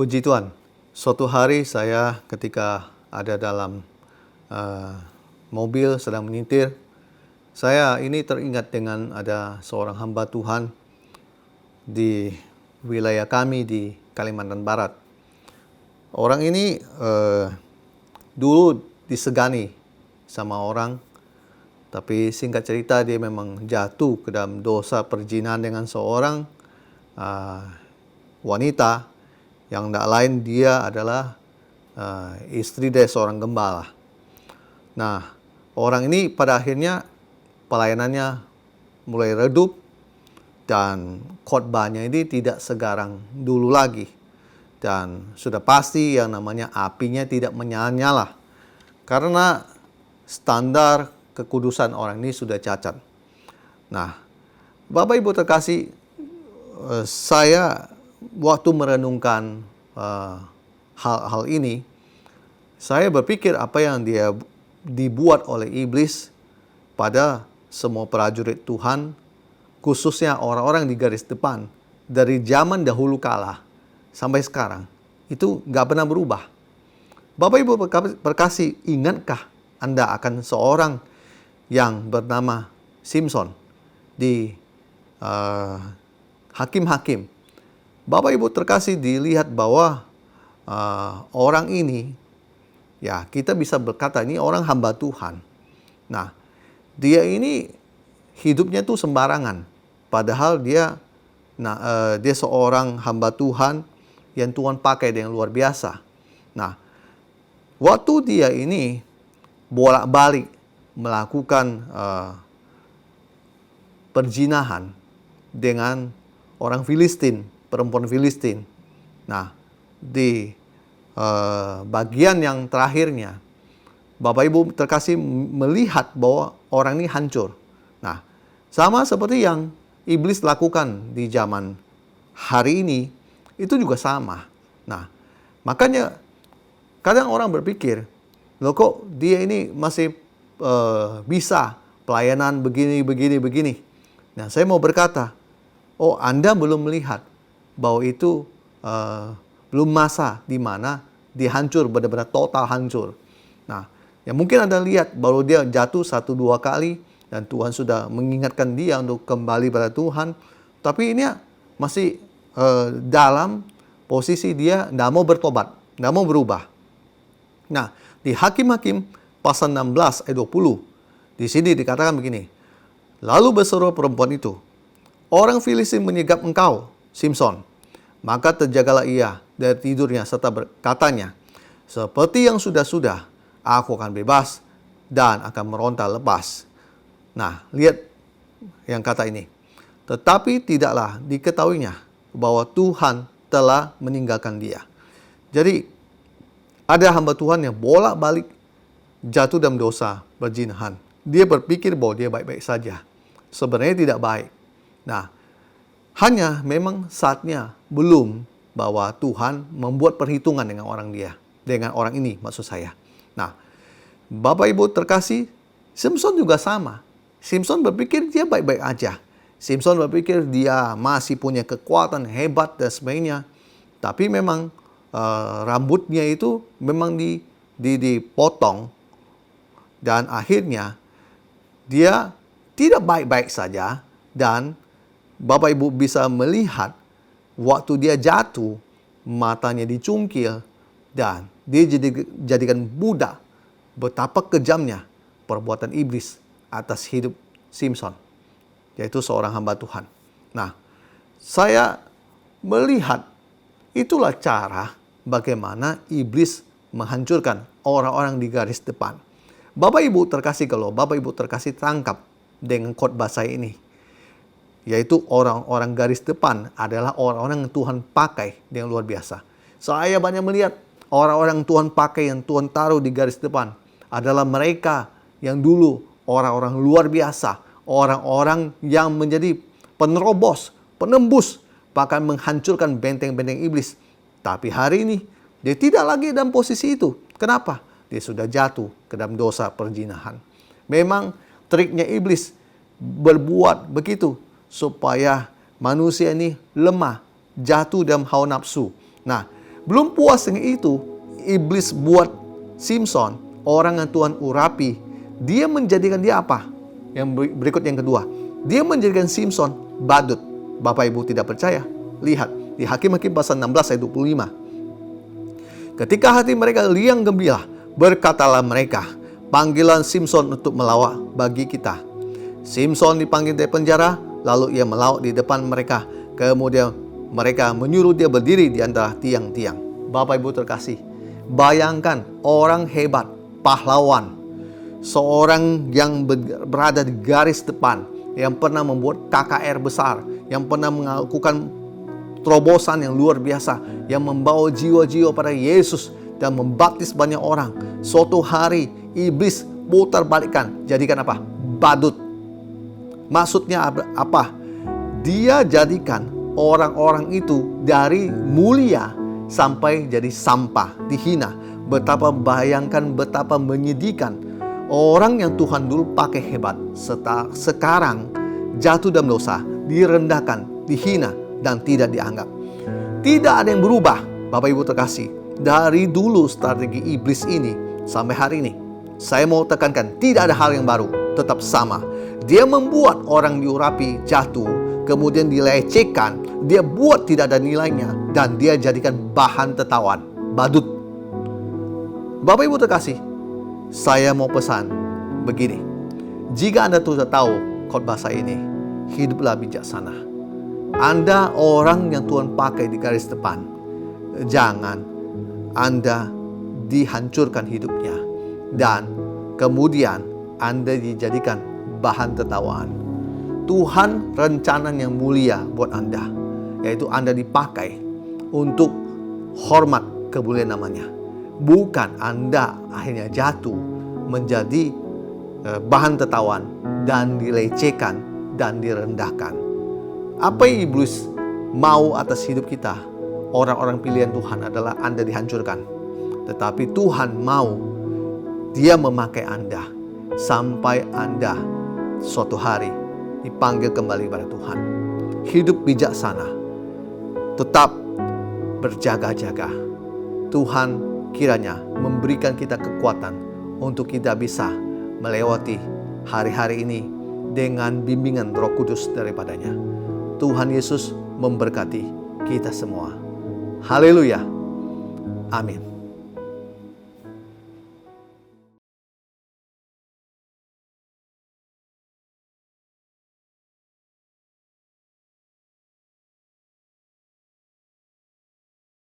Puji Tuhan, suatu hari saya ketika ada dalam mobil sedang menyetir, saya ini teringat dengan ada seorang hamba Tuhan di wilayah kami di Kalimantan Barat. Orang ini dulu disegani sama orang, tapi singkat cerita dia memang jatuh ke dalam dosa perzinahan dengan seorang wanita yang tidak lain dia adalah istri dari seorang gembala. Nah, orang ini pada akhirnya pelayanannya mulai redup dan khotbahnya ini tidak segarang dulu lagi. Dan sudah pasti yang namanya apinya tidak menyala-nyala karena standar kekudusan orang ini sudah cacat. Nah, Bapak Ibu terkasih, saya waktu merenungkan hal-hal ini, saya berpikir apa yang dia dibuat oleh iblis pada semua prajurit Tuhan, khususnya orang-orang di garis depan, dari zaman dahulu kala sampai sekarang, itu nggak pernah berubah. Bapak Ibu terkasih, ingatkah Anda akan seorang yang bernama Simson di Hakim-Hakim? Bapak Ibu terkasih, dilihat bahwa orang ini, ya kita bisa berkata ini orang hamba Tuhan. Nah, dia ini hidupnya tuh sembarangan. Padahal dia seorang hamba Tuhan yang Tuhan pakai dengan luar biasa. Nah, waktu dia ini bolak-balik melakukan perzinahan dengan orang Filistin, perempuan Filistin. Nah, di bagian yang terakhirnya, Bapak Ibu terkasih melihat bahwa orang ini hancur. Nah, sama seperti yang iblis lakukan di zaman hari ini, itu juga sama. Nah, makanya kadang orang berpikir, loh kok dia ini masih bisa pelayanan begini. Nah, saya mau berkata, oh Anda belum melihat bahwa itu belum masa di mana dia hancur, benar-benar total hancur. Nah, ya mungkin Anda lihat baru dia jatuh 1-2 kali dan Tuhan sudah mengingatkan dia untuk kembali pada Tuhan. Tapi ini masih dalam posisi dia tidak mau bertobat, tidak mau berubah. Nah, di Hakim-Hakim pasal 16 ayat 20, di sini dikatakan begini, lalu berseru perempuan itu, orang Filistin menyegap engkau, Simson. Maka terjagalah ia dari tidurnya serta berkatanya, seperti yang sudah-sudah, aku akan bebas dan akan meronta lepas. Nah, lihat yang kata ini. Tetapi tidaklah diketahuinya bahwa Tuhan telah meninggalkan dia. Jadi, ada hamba Tuhan yang bolak-balik jatuh dalam dosa perzinahan. Dia berpikir bahwa dia baik-baik saja. Sebenarnya tidak baik. Nah, hanya memang saatnya belum bahwa Tuhan membuat perhitungan dengan orang ini maksud saya. Nah, Bapak Ibu terkasih, Simson juga sama. Simson berpikir dia baik-baik aja. Simson berpikir dia masih punya kekuatan hebat dan sebagainya. Tapi memang rambutnya itu memang dipotong. Dan akhirnya dia tidak baik-baik saja. Dan Bapak Ibu bisa melihat waktu dia jatuh, matanya dicungkil dan dia jadikan budak. Betapa kejamnya perbuatan iblis atas hidup Simson, yaitu seorang hamba Tuhan. Nah, saya melihat itulah cara bagaimana iblis menghancurkan orang-orang di garis depan. Bapak Ibu terkasih, kalau Bapak Ibu terkasih tangkap dengan khotbah saya ini, yaitu orang-orang garis depan adalah orang-orang yang Tuhan pakai dengan luar biasa. Saya banyak melihat orang-orang yang Tuhan pakai, yang Tuhan taruh di garis depan adalah mereka yang dulu orang-orang luar biasa, orang-orang yang menjadi penerobos, penembus, bahkan menghancurkan benteng-benteng iblis. Tapi hari ini dia tidak lagi dalam posisi itu. Kenapa? Dia sudah jatuh ke dalam dosa perzinahan. Memang triknya iblis berbuat begitu supaya manusia ini lemah, jatuh dalam hawa nafsu. Nah, Belum puas dengan itu, iblis buat Simson, orang yang Tuhan urapi, dia menjadikan dia apa? Yang berikut yang kedua, dia menjadikan Simson badut. Bapak Ibu tidak percaya? Lihat di Hakim-Hakim pasal 16 ayat 25. Ketika hati mereka riang gembira, berkatalah mereka, panggilan Simson untuk melawak bagi kita. Simson dipanggil dari penjara, lalu ia melawak di depan mereka. Kemudian mereka menyuruh dia berdiri di antara tiang-tiang. Bapak Ibu terkasih, bayangkan orang hebat, pahlawan, seorang yang berada di garis depan, yang pernah membuat KKR besar, yang pernah melakukan terobosan yang luar biasa, yang membawa jiwa-jiwa pada Yesus dan membaptis banyak orang. Suatu hari iblis putar balikkan, jadikan apa? Badut. Maksudnya apa? Dia jadikan orang-orang itu dari mulia sampai jadi sampah, dihina. Bayangkan betapa menyedihkan. Orang yang Tuhan dulu pakai hebat, sekarang jatuh dalam dosa, direndahkan, dihina, dan tidak dianggap. Tidak ada yang berubah, Bapak Ibu terkasih. Dari dulu strategi iblis ini sampai hari ini, saya mau tekankan, tidak ada hal yang baru, tetap sama. Dia membuat orang diurapi jatuh, kemudian dilecehkan, dia buat tidak ada nilainya, dan dia jadikan bahan tertawaan, badut. Bapak Ibu terkasih, saya mau pesan begini. Jika Anda sudah tahu khotbah saya ini, hiduplah bijaksana. Anda orang yang Tuhan pakai di garis depan. Jangan Anda dihancurkan hidupnya, dan kemudian Anda dijadikan bahan tertawaan. Tuhan rencana yang mulia buat Anda, yaitu Anda dipakai untuk hormat kemuliaan namanya. Bukan Anda akhirnya jatuh menjadi bahan tertawaan dan dilecehkan dan direndahkan. Apa yang iblis mau atas hidup kita, orang-orang pilihan Tuhan, adalah Anda dihancurkan. Tetapi Tuhan mau Dia memakai Anda sampai Anda suatu hari dipanggil kembali kepada Tuhan. Hidup bijaksana, tetap berjaga-jaga. Tuhan kiranya memberikan kita kekuatan untuk kita bisa melewati hari-hari ini dengan bimbingan Roh Kudus daripadanya. Tuhan Yesus memberkati kita semua. Haleluya. Amin.